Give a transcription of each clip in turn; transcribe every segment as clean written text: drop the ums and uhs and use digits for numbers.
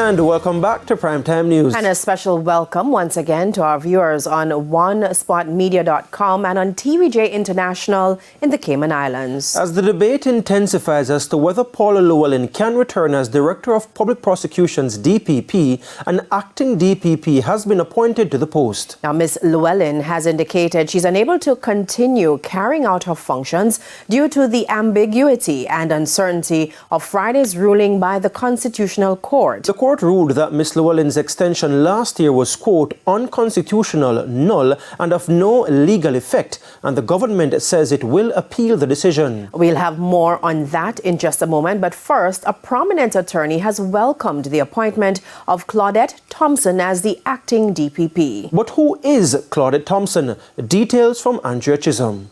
And welcome back to Primetime News. And a special welcome once again to our viewers on onespotmedia.com and on TVJ International in the Cayman Islands. As the debate intensifies as to whether Paula Llewellyn can return as Director of Public Prosecutions DPP, an acting DPP has been appointed to the post. Now, Ms. Llewellyn has indicated she's unable to continue carrying out her functions due to the ambiguity and uncertainty of Friday's ruling by the Constitutional Court. The court ruled that Ms. Llewellyn's extension last year was, quote, unconstitutional, null, and of no legal effect, and the government says it will appeal the decision. We'll have more on that in just a moment, but first, a prominent attorney has welcomed the appointment of Claudette Thompson as the acting DPP. But who is Claudette Thompson? Details from Andrea Chisholm.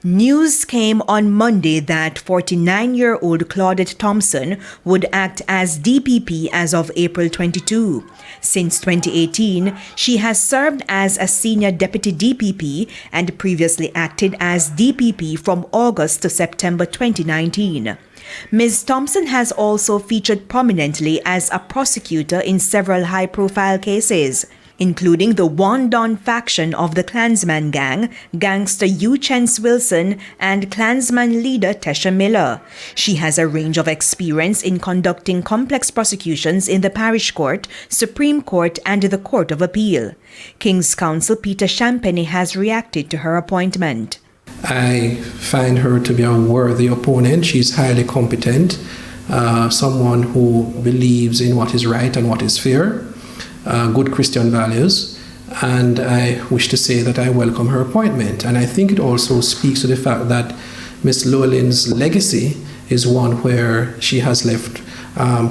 News came on Monday that 49-year-old Claudette Thompson would act as DPP as of April 22. Since 2018, she has served as a senior deputy DPP and previously acted as DPP from August to September 2019. Ms. Thompson has also featured prominently as a prosecutor in several high-profile cases, including the One Don faction of the Klansman gang, gangster Hugh Chance Wilson, and Klansman leader Tesha Miller. She has a range of experience in conducting complex prosecutions in the Parish Court, Supreme Court, and the Court of Appeal. King's Counsel Peter Champagny has reacted to her appointment. I find her to be a worthy opponent. She's highly competent, someone who believes in what is right and what is fair. Good Christian values, and I wish to say that I welcome her appointment. And I think it also speaks to the fact that Ms. Llewellyn's legacy is one where she has left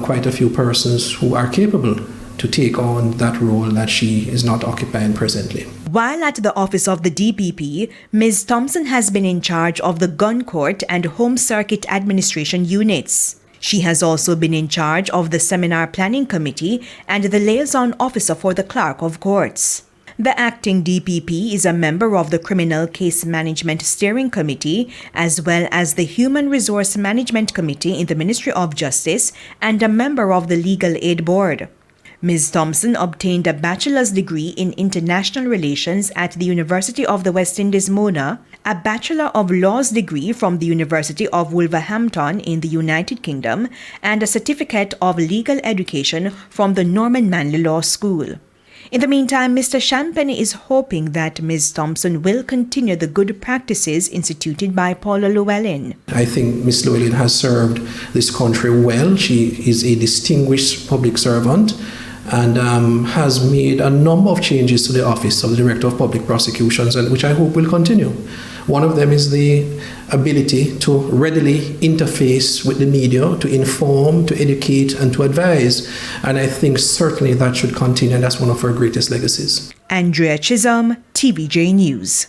quite a few persons who are capable to take on that role that she is not occupying presently. While at the office of the DPP, Ms. Thompson has been in charge of the Gun Court and Home Circuit Administration units. She has also been in charge of the Seminar Planning Committee and the Liaison Officer for the Clerk of Courts. The acting DPP is a member of the Criminal Case Management Steering Committee, as well as the Human Resource Management Committee in the Ministry of Justice, and a member of the Legal Aid Board. Ms. Thompson obtained a bachelor's degree in international relations at the University of the West Indies, Mona, a Bachelor of Laws degree from the University of Wolverhampton in the United Kingdom, and a certificate of legal education from the Norman Manley Law School. In the meantime, Mr. Champagny is hoping that Ms. Thompson will continue the good practices instituted by Paula Llewellyn. I think Ms. Llewellyn has served this country well. She is a distinguished public servant and has made a number of changes to the Office of the Director of Public Prosecutions, and which I hope will continue. One of them is the ability to readily interface with the media, to inform, to educate, and to advise. And I think certainly that should continue, and that's one of her greatest legacies. Andrea Chisholm, TVJ News.